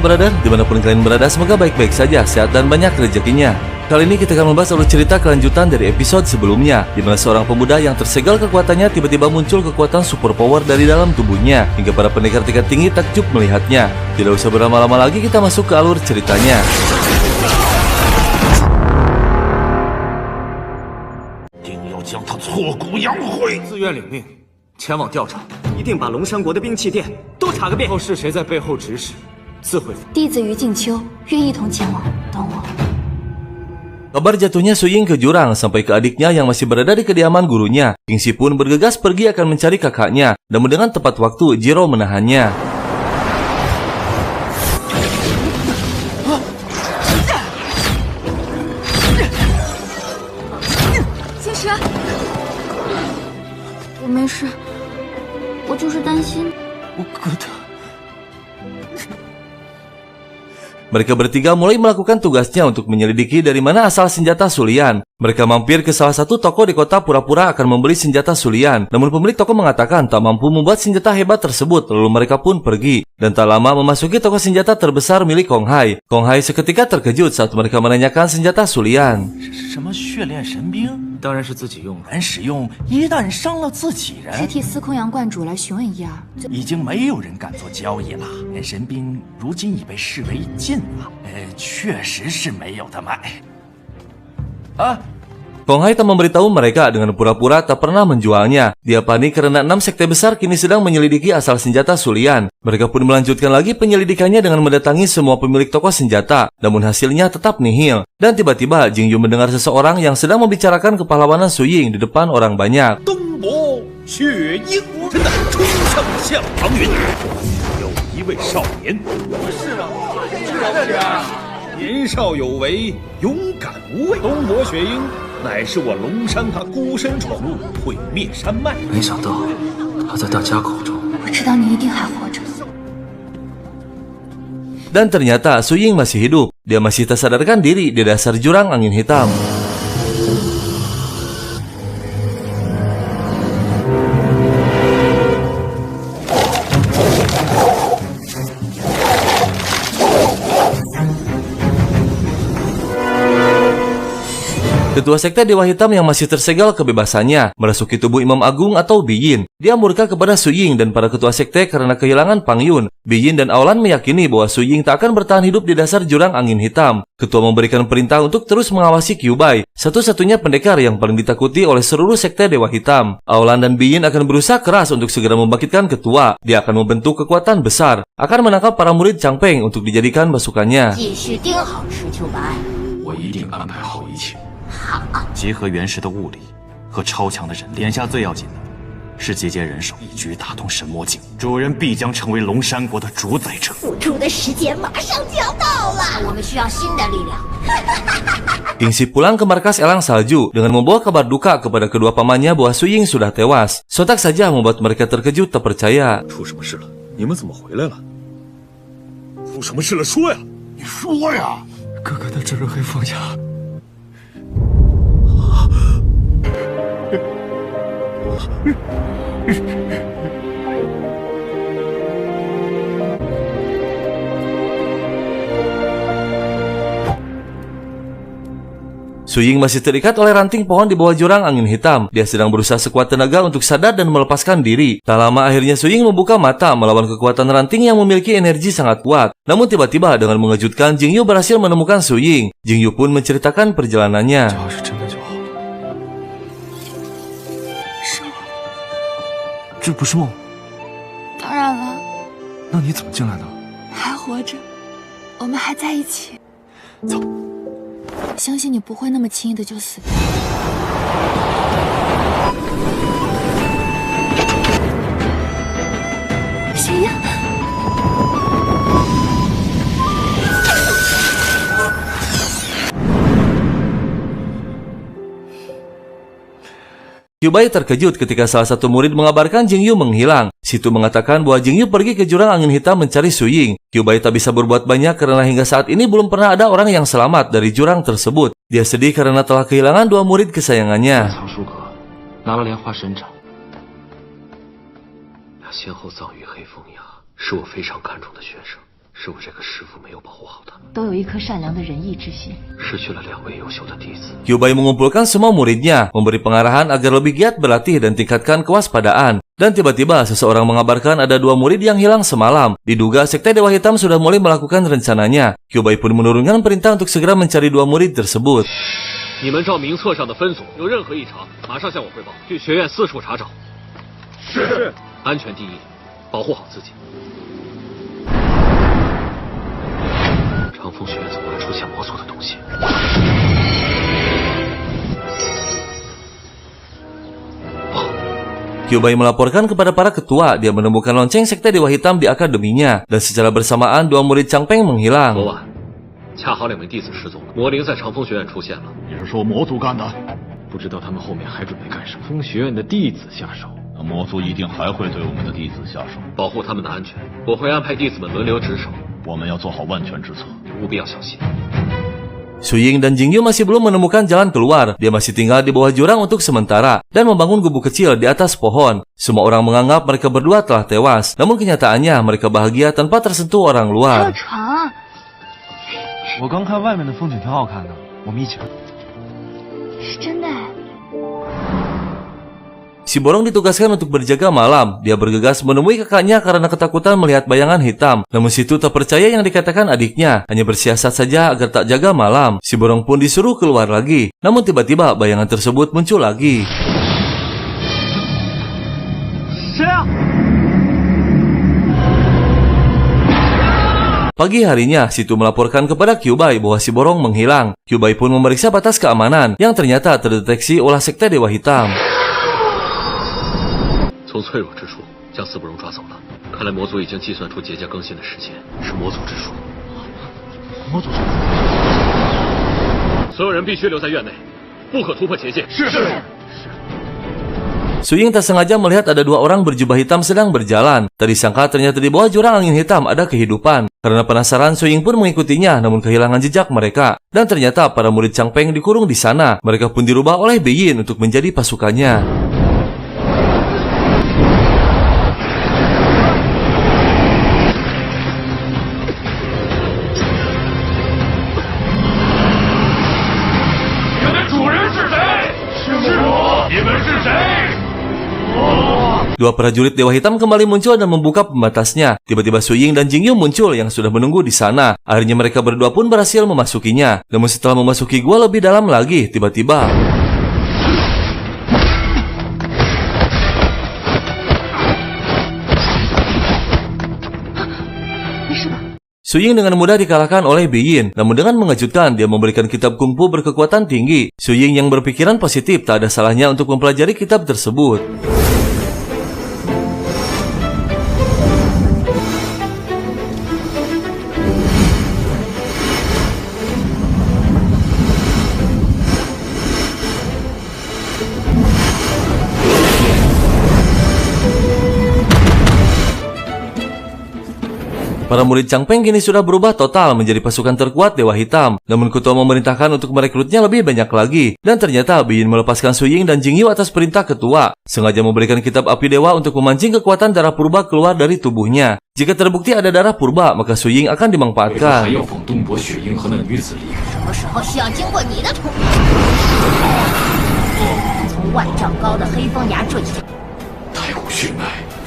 Halo brother, dimanapun kalian berada, semoga baik-baik saja, sehat dan banyak rezekinya. Kali ini kita akan membahas alur cerita kelanjutan dari episode sebelumnya, di mana seorang pemuda yang tersegel kekuatannya tiba-tiba muncul kekuatan super power dari dalam tubuhnya, hingga para pendekar tingkat tinggi takjub melihatnya. Tidak usah berlama-lama lagi, kita masuk ke alur ceritanya. 将他挫骨扬灰。自愿领命，前往调查，一定把龙山国的兵器店都查个遍。后是谁在背后指使，自会。弟子于静秋愿一同前往，等我。 Kabar jatuhnya Su Ying ke jurang sampai ke adiknya yang masih berada di kediaman gurunya. King Si pun bergegas pergi akan mencari kakaknya, namun dengan tepat waktu Jiro menahannya. Xingshi，我没事，我就是担心。我哥他。 Mereka bertiga mulai melakukan tugasnya untuk menyelidiki dari mana asal senjata sulian. Mereka mampir ke salah satu toko di kota pura-pura akan membeli senjata sulian. Namun pemilik toko mengatakan tak mampu membuat senjata hebat tersebut, lalu mereka pun pergi. Dan tak lama memasuki toko senjata terbesar milik Kong Hai. Kong Hai seketika terkejut saat mereka menanyakan senjata sulian. 什么血炼神兵？ 当然是自己用的。人使用，一旦伤了自己人，是替司空阳观主来询问一二。已经没有人敢做交易了。神兵如今已被视为禁了，确实是没有的卖。啊！ Kong Hai tak memberitahu mereka dengan pura-pura tak pernah menjualnya. Dia panik karena 6 sekte besar kini sedang menyelidiki asal senjata sulian. Mereka pun melanjutkan lagi penyelidikannya dengan mendatangi semua pemilik toko senjata. Namun hasilnya tetap nihil. Dan tiba-tiba Jing Yu mendengar seseorang yang sedang membicarakan kepahlawanan Su Ying di depan orang banyak. 东伯血鹰真乃冲上向唐云，有一位少年，是啊，是啊，年少有为，勇敢无畏。东伯血鹰。 乃是我龙山派孤身闯入，毁灭山脉。没想到他在大家口中。我知道你一定还活着。 Dan ternyata Su Ying masih hidup. Dia masih tak sadarkan diri di dasar jurang angin hitam. Ketua Sekte Dewa Hitam yang masih tersegel kebebasannya merasuki tubuh Imam Agung atau Biyin. Dia murka kepada Su Ying dan para ketua sekte karena kehilangan Pang Yun. Biyin dan Aolan meyakini bahwa Su Ying tak akan bertahan hidup di dasar jurang angin hitam. Ketua memberikan perintah untuk terus mengawasi Kyubai, satu-satunya pendekar yang paling ditakuti oleh seluruh Sekte Dewa Hitam. Aolan dan Biyin akan berusaha keras untuk segera membangkitkan ketua. Dia akan membentuk kekuatan besar, akan menangkap para murid Changpeng untuk dijadikan pasukannya. 我一定安排好一切。 结合原始的物理和超强的人力，眼下最要紧的是集结人手，一举打通神魔境。主人必将成为龙山国的主宰者。付出的时间马上就要到了，我们需要新的力量。 King Si pulang ke markas Elang Salju dengan membawa kabar duka kepada kedua pamannya bahwa Su Ying sudah tewas. Sontak saja membuat mereka terkejut tak percaya. 出什么事了？你们怎么回来了？出什么事了？说呀！你说呀！哥哥的炙热黑凤牙。 Su Ying masih terikat oleh ranting pohon di bawah jurang angin hitam. Dia sedang berusaha sekuat tenaga untuk sadar dan melepaskan diri. Tak lama akhirnya Su Ying membuka mata melawan kekuatan ranting yang memiliki energi sangat kuat. Namun tiba-tiba dengan mengejutkan Jing Yu berhasil menemukan Su Ying. Jing Yu pun menceritakan perjalanannya. 这不是梦？当然了。那你怎么进来的？还活着，我们还在一起。走。 相信你不会那么轻易的就死掉。谁呀？ Kyubai terkejut ketika salah satu murid mengabarkan Jing Yu menghilang. Situ mengatakan bahwa Jing Yu pergi ke jurang angin hitam mencari Su Ying. Kyubai tak bisa berbuat banyak karena hingga saat ini belum pernah ada orang yang selamat dari jurang tersebut. Dia sedih karena telah kehilangan dua murid kesayangannya. 拿了莲花神掌，他先后葬于黑风崖，是我非常看重的学生。是我这个师傅没有保护好他们，都有一颗善良的仁义之心。失去了2位优秀的弟子。Kyubei mengumpulkan semua muridnya, memberi pengarahan agar lebih giat berlatih dan tingkatkan kewaspadaan. Dan tiba-tiba seseorang mengabarkan ada 2 murid yang hilang semalam. Diduga Sekte Dewa Hitam sudah mulai melakukan rencananya. Kyubei pun menurunkan perintah untuk segera mencari 2 murid tersebut. 你们照名册上的分组，有任何异常，马上向我汇报。去学院四处查找。是。安全第一，保护好自己。长风学院怎么会出现魔族的东西？Kyubei melaporkan kepada para ketua dia menemukan lonceng Sekte Dewa Hitam di akademinya, dan secara bersamaan 2 murid Changpeng menghilang. 昨晚恰好2名弟子失踪，魔灵在长风学院出现了。你是说魔族干的？不知道他们后面还准备干什么。风学院的弟子下手，那魔族一定还会对我们的弟子下手。保护他们的安全，我会安排弟子们轮流值守。我们要做好万全之策，务必要小心。 Su Ying dan Jingyu masih belum menemukan jalan keluar. Dia masih tinggal di bawah jurang untuk sementara dan membangun gubuk kecil di atas pohon. Semua orang menganggap mereka berdua telah tewas, namun kenyataannya mereka bahagia tanpa tersentuh orang luar. 我刚看外面的风景挺好看的，我们一起来。是真的。 Si Borong ditugaskan untuk berjaga malam. Dia bergegas menemui kakaknya karena ketakutan melihat bayangan hitam. Namun Situ tak percaya yang dikatakan adiknya, hanya bersiasat saja agar tak jaga malam. Si Borong pun disuruh keluar lagi. Namun tiba-tiba bayangan tersebut muncul lagi. Pagi harinya, Situ melaporkan kepada Kyubei bahwa si Borong menghilang. Kyubei pun memeriksa batas keamanan yang ternyata terdeteksi oleh Sekte Dewa Hitam. 从脆弱之处将四不容抓走了，看来魔族已经计算出结界更新的时间，是魔族之术。魔族，所有人必须留在院内，不可突破结界。是。 Su Ying tak sengaja melihat ada 2 orang berjubah hitam sedang berjalan. Tadi sangka ternyata di bawah jurang angin hitam ada kehidupan. Karena penasaran, Su Ying pun mengikutinya namun kehilangan jejak mereka. Dan ternyata para murid Changpeng dikurung di sana. Mereka pun dirubah oleh Beiyin untuk menjadi pasukannya. Dua prajurit Dewa Hitam kembali muncul dan membuka pembatasnya. Tiba-tiba Su Ying dan Jingyu muncul yang sudah menunggu di sana. Akhirnya mereka berdua pun berhasil memasukinya. Namun setelah memasuki gua lebih dalam lagi, tiba-tiba Su Ying dengan mudah dikalahkan oleh Beiyin. Namun dengan mengejutkan, dia memberikan kitab kungfu berkekuatan tinggi. Su Ying yang berpikiran positif tak ada salahnya untuk mempelajari kitab tersebut. Para murid Changpeng kini sudah berubah total menjadi pasukan terkuat Dewa Hitam. Namun ketua memerintahkan untuk merekrutnya lebih banyak lagi. Dan ternyata Beiyin melepaskan Su Ying dan Jingyu atas perintah ketua. Sengaja memberikan kitab api dewa untuk memancing kekuatan darah purba keluar dari tubuhnya. Jika terbukti ada darah purba, maka Su Ying akan dimanfaatkan.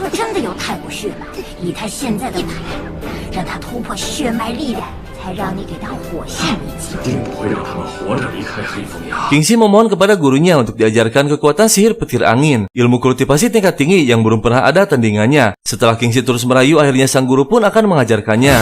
若真的有太古血脉，以他现在的体量，让他突破血脉力量，才让你给他火系秘籍。定不会让他们活着离开黑风崖。 Kingxi memohon kepada gurunya untuk diajarkan kekuatan sihir petir angin, ilmu kultivasi tingkat tinggi yang belum pernah ada tandingannya. Setelah Kingxi terus merayu, akhirnya sang guru pun akan mengajarkannya.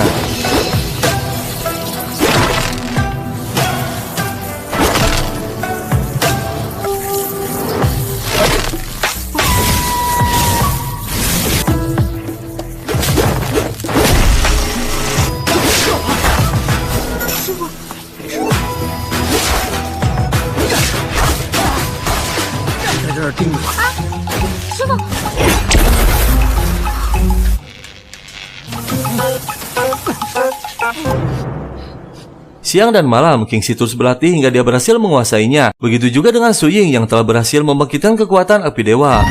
Siang dan malam, Kingxi terus berlatih hingga dia berhasil menguasainya. Begitu juga dengan Su Ying yang telah berhasil membangkitkan kekuatan api dewa.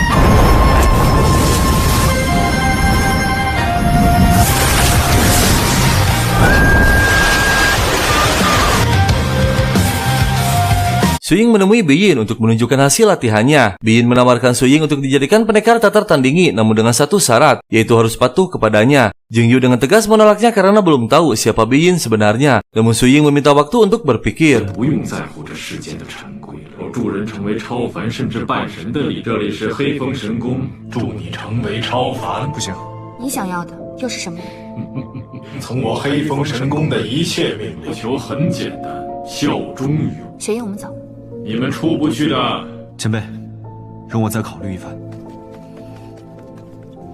Su Ying menemui Bi Yin untuk menunjukkan hasil latihannya. Bi Yin menawarkan Su Ying untuk dijadikan pendekar tak tertandingi, namun dengan satu syarat, yaitu harus patuh kepadanya. Jing Yu dengan tegas menolaknya karena belum tahu siapa Bi Yin sebenarnya. Namun Su Ying meminta waktu untuk berpikir. 不用在乎这世间的陈规了，助人成为超凡甚至半神的力。这里是黑风神宫，助你成为超凡。不行，你想要的又是什么？从我黑风神宫的一切命令，求很简单，效忠于我。雪鹰，我们走。你们出不去的。前辈，容我再考虑一番。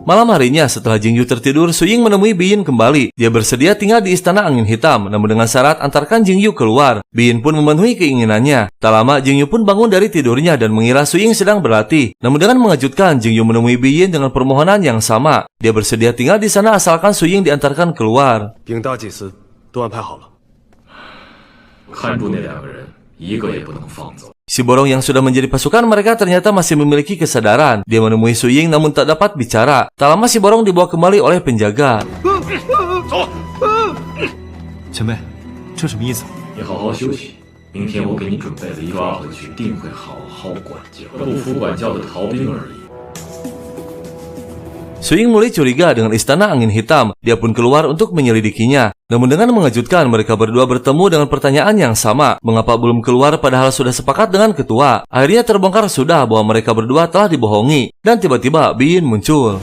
Malam harinya setelah Jing Yu tertidur, Su Ying menemui Bi Yin kembali. Dia bersedia tinggal di Istana Angin Hitam, namun dengan syarat antarkan Jing Yu keluar. Bi Yin pun memenuhi keinginannya. Tak lama, Jing Yu pun bangun dari tidurnya dan mengira Su Ying sedang berlatih. Namun dengan mengejutkan, Jing Yu menemui Bi Yin dengan permohonan yang sama. Dia bersedia tinggal di sana asalkan Su Ying diantarkan keluar. 禀大祭司，都安排好了。看住那两个人，一个也不能放走。 Si Borong yang sudah menjadi pasukan mereka ternyata masih memiliki kesadaran. Dia menemui Su Ying namun tak dapat bicara. Tak lama si Borong dibawa kembali oleh penjaga. 前辈，这什么意思？你好好休息，明天我给你准备了一个抓回去，定会好好管教，不服管教的逃兵而已。 Su Ying mulai curiga dengan Istana Angin Hitam. Dia pun keluar untuk menyelidikinya. Namun dengan mengejutkan, mereka berdua bertemu dengan pertanyaan yang sama. Mengapa belum keluar padahal sudah sepakat dengan ketua? Akhirnya terbongkar sudah bahwa mereka berdua telah dibohongi. Dan tiba-tiba Bi Yin muncul.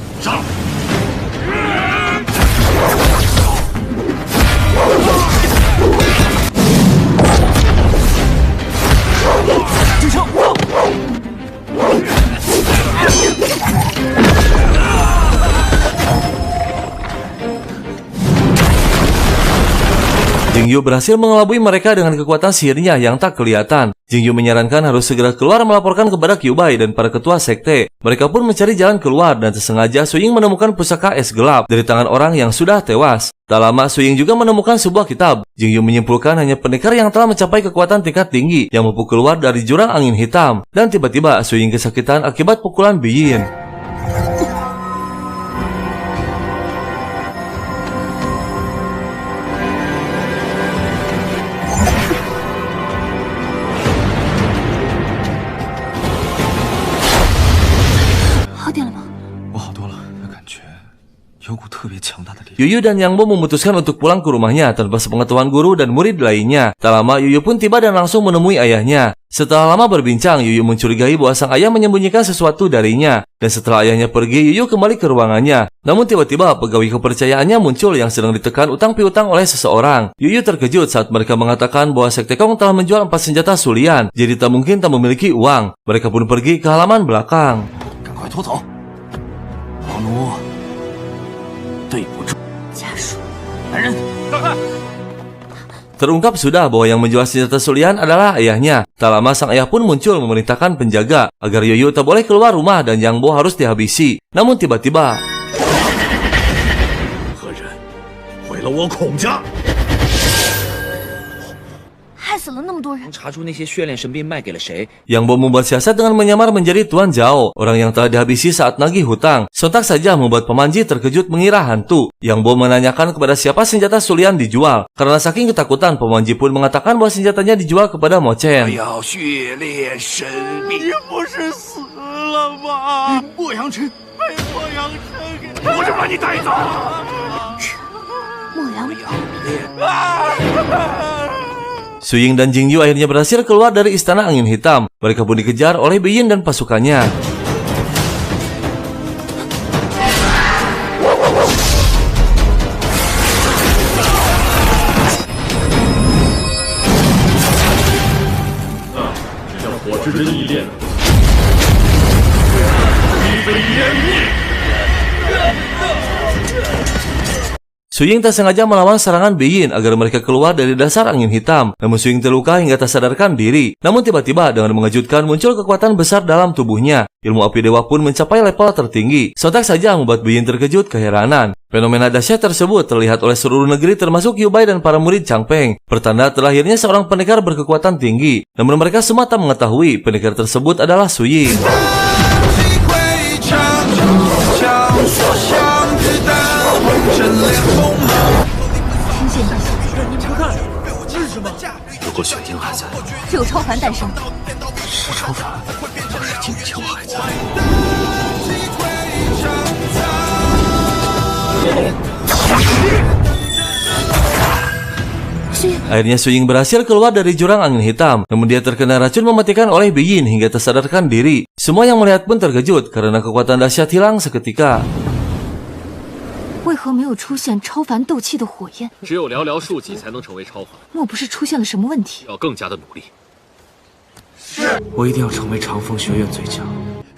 Jing Yu berhasil mengelabui mereka dengan kekuatan sihirnya yang tak kelihatan. Jing Yu menyarankan harus segera keluar melaporkan kepada Qiu Bai dan para ketua sekte. Mereka pun mencari jalan keluar dan tersengaja Su Ying menemukan pusaka es gelap dari tangan orang yang sudah tewas. Tak lama Su Ying juga menemukan sebuah kitab. Jing Yu menyimpulkan hanya pendekar yang telah mencapai kekuatan tingkat tinggi yang mampu keluar dari jurang angin hitam. Dan tiba-tiba Su Ying kesakitan akibat pukulan Bi Yin. Yuyu dan Yang Bo memutuskan untuk pulang ke rumahnya tanpa sepengetahuan guru dan murid lainnya. Tak lama Yuyu pun tiba dan langsung menemui ayahnya. Setelah lama berbincang, Yuyu mencurigai bahwa sang ayah menyembunyikan sesuatu darinya. Dan setelah ayahnya pergi, Yuyu kembali ke ruangannya. Namun tiba-tiba pegawai kepercayaannya muncul yang sedang ditekan utang piutang oleh seseorang. Yuyu terkejut saat mereka mengatakan bahwa Sekte Kong telah menjual 4 senjata sulian. Jadi tak mungkin tak memiliki uang. Mereka pun pergi ke halaman belakang. Terungkap sudah bahwa yang menjual senjata sulian adalah ayahnya. Tak lama sang ayah pun muncul memerintahkan penjaga agar Yuyu tak boleh keluar rumah dan Yang Bo harus dihabisi. Namun tiba-tiba 害死了那么多人，查出那些血炼神兵卖给了谁？ Yang Bo membuat siasat dengan menyamar menjadi Tuan Zhao, orang yang telah dihabisi saat nagih hutang. Sontak saja membuat pemanji terkejut mengira hantu. Yang Bo menanyakan kepada siapa senjata sulian dijual. Karena saking ketakutan, pemanji pun mengatakan bahwa senjatanya dijual kepada Mo Chen. 血炼神兵，你不是死了吗？莫阳琛被莫阳琛给，我就把你带走。莫阳Su Ying dan Jing Yu akhirnya berhasil keluar dari Istana Angin Hitam. Mereka pun dikejar oleh Bi Yin dan pasukannya. Su Ying tak sengaja melawan serangan Bi Yin agar mereka keluar dari dasar angin hitam. Namun Su Ying terluka hingga tak sadarkan diri. Namun tiba-tiba dengan mengejutkan muncul kekuatan besar dalam tubuhnya. Ilmu api dewa pun mencapai level tertinggi. Sontak saja membuat Bi Yin terkejut keheranan. Fenomena dahsyat tersebut terlihat oleh seluruh negeri termasuk Qiu Bai dan para murid Changpeng. Pertanda terlahirnya seorang pendekar berkekuatan tinggi. Namun mereka semua tak mengetahui pendekar tersebut adalah Su Ying. 说雪鹰还在，只有超凡诞生。是超凡，要是金秋还在。Akhirnya Suying berhasil keluar dari jurang angin hitam, namun dia terkena racun mematikan oleh Biyin hingga tersadarkan diri. Semua yang melihat pun terkejut karena kekuatan dahsyat hilang seketika. 为何没有出现超凡斗气的火焰？只有寥寥数几才能成为超凡。莫不是出现了什么问题？要更加的努力。是，我一定要成为长风学院最强。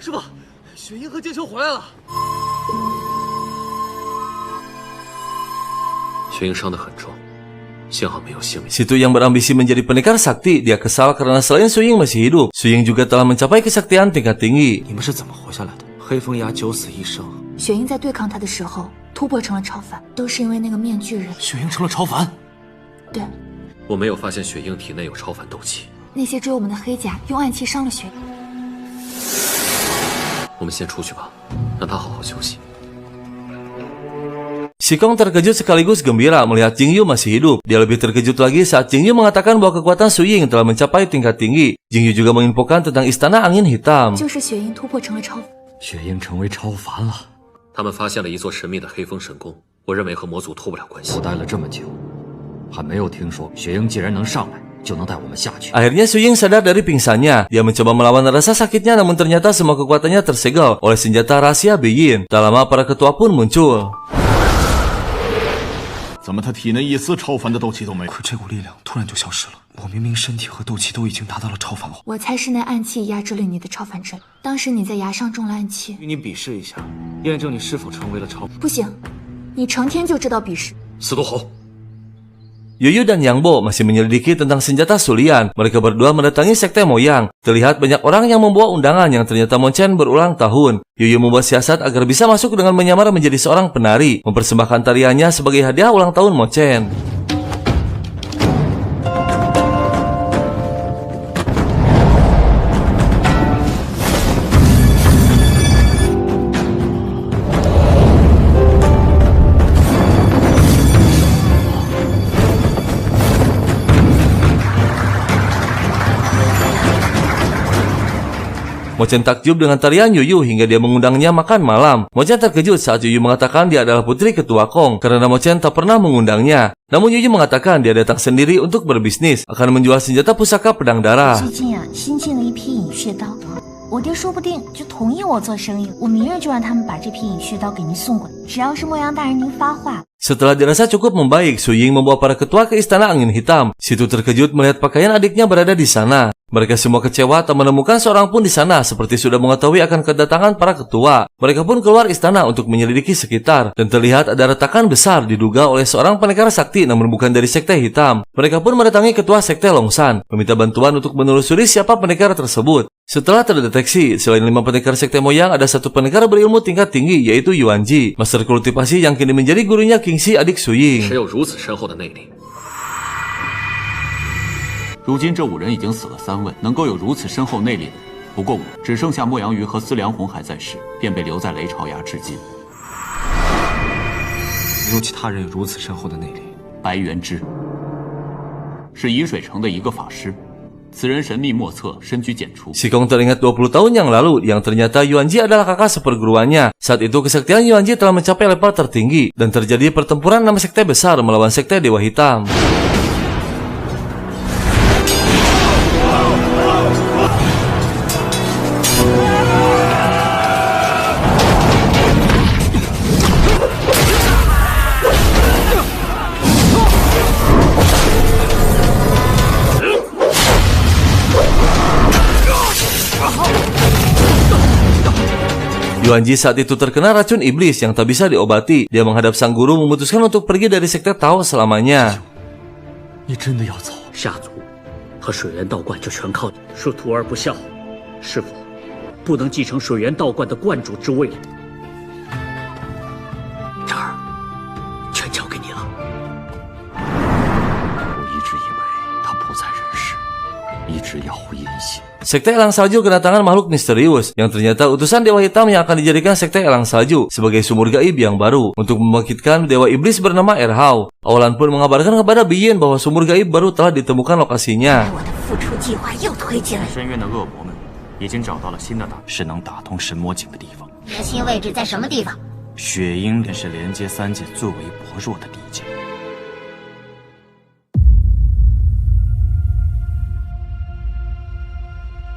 师傅，雪鹰和剑秋回来了。雪鹰伤得很重。 幸好没有性命。Situ yang berambisi menjadi pendekar sakti, dia kesal karena selain Suying masih hidup, Suying juga telah mencapai kesaktian tingkat tinggi. 你们是怎么活下来的？黑风崖九死一生。雪鹰在对抗他的时候突破成了超凡，都是因为那个面具人。雪鹰成了超凡？对。我没有发现雪鹰体内有超凡斗气。那些追我们的黑甲用暗器伤了雪鹰。我们先出去吧，让他好好休息。 Shikong terkejut sekaligus gembira melihat Jingyu masih hidup. Dia lebih terkejut lagi saat Jingyu mengatakan bahwa kekuatan Suying telah mencapai tingkat tinggi. Jingyu juga menginfokan tentang istana angin hitam. 就是雪鹰突破成了超凡。雪鹰成为超凡了。他们发现了一座神秘的黑风神宫，我认为和魔族脱不了关系。我待了这么久，还没有听说雪鹰既然能上来，就能带我们下去。 Akhirnya Suying sadar dari pingsannya. Dia mencoba melawan rasa sakitnya, namun ternyata semua kekuatannya tersegel oleh senjata rahasia Biyin. Tak lama para ketua pun muncul. 怎么他体内一丝超凡的斗气都没有？可这股力量突然就消失了。我明明身体和斗气都已经达到了超凡后。我猜是那暗器压制了你的超凡之力。当时你在崖上中了暗器，与你比试一下，验证你是否成为了超凡。不行，你成天就知道比试。司徒侯。 Yuyu dan Yang Bo masih menyelidiki tentang senjata sulian. Mereka berdua mendatangi sekte Moyang. Terlihat banyak orang yang membawa undangan yang ternyata Mochen berulang tahun. Yuyu membuat siasat agar bisa masuk dengan menyamar menjadi seorang penari, mempersembahkan tariannya sebagai hadiah ulang tahun Mochen. Mochen takjub dengan tarian Yuyu hingga dia mengundangnya makan malam. Mochen terkejut saat Yuyu mengatakan dia adalah putri ketua Kong karena Mochen tak pernah mengundangnya. Namun Yuyu mengatakan dia datang sendiri untuk berbisnis, akan menjual senjata pusaka pedang darah. 最近啊，新进了一批隐血刀，我爹说不定就同意我做生意，我明日就让他们把这批隐血刀给您送过来。只要是莫阳大人您发话。 Setelah dirasa cukup membaik, Suying membawa para ketua ke istana angin hitam. Situ terkejut melihat pakaian adiknya berada di sana. Mereka semua kecewa tak menemukan seorang pun di sana, seperti sudah mengetahui akan kedatangan para ketua. Mereka pun keluar istana untuk menyelidiki sekitar, dan terlihat ada retakan besar diduga oleh seorang pendekar sakti namun bukan dari sekte hitam. Mereka pun mendatangi ketua sekte Longshan, meminta bantuan untuk menelusuri siapa pendekar tersebut. Setelah terdeteksi, selain 5 pendekar sekte Moyang, ada 1 pendekar berilmu tingkat tinggi, yaitu Yuanji, master kultivasi yang kini menjadi gurunya Kingxi adik Suying. 谁有如此深厚的内力？ 如今这5人已经死了3位，能够有如此深厚内力的，不过只剩下莫阳鱼和司良红还在世，便被留在雷巢崖至今。没有其他人有如此深厚的内力。白元之是沂水城的一个法师，此人神秘莫测，深居简出。 Shikong teringat 20 tahun yang lalu yang ternyata Yuanji adalah kakak seperguruannya. Saat itu kesaktian Yuanji telah mencapai level tertinggi dan terjadi pertempuran 6 sekte besar melawan sekte Dewa Hitam. Yuanji saat itu terkena racun iblis yang tak bisa diobati. Dia menghadap sang guru memutuskan untuk pergi dari sekte Tao selamanya. 你真的要走？下族和水源道观就全靠你。说徒儿不孝，是否不能继承水源道观的观主之位？这儿全交给你了。我一直以为他不在人世，一直杳无音信。Sekte Elang Salju kedatangan makhluk misterius yang ternyata utusan Dewa Hitam yang akan dijadikan Sekte Elang Salju sebagai sumur gaib yang baru untuk membangkitkan Dewa Iblis bernama Erhao. Awalan pun mengabarkan kepada Biyin bahwa sumur gaib baru telah ditemukan lokasinya. 深渊的恶魔们已经找到了新的是能打通神魔井的地方。核心位置在什么地方？血鹰便是连接三界最为薄弱的地界。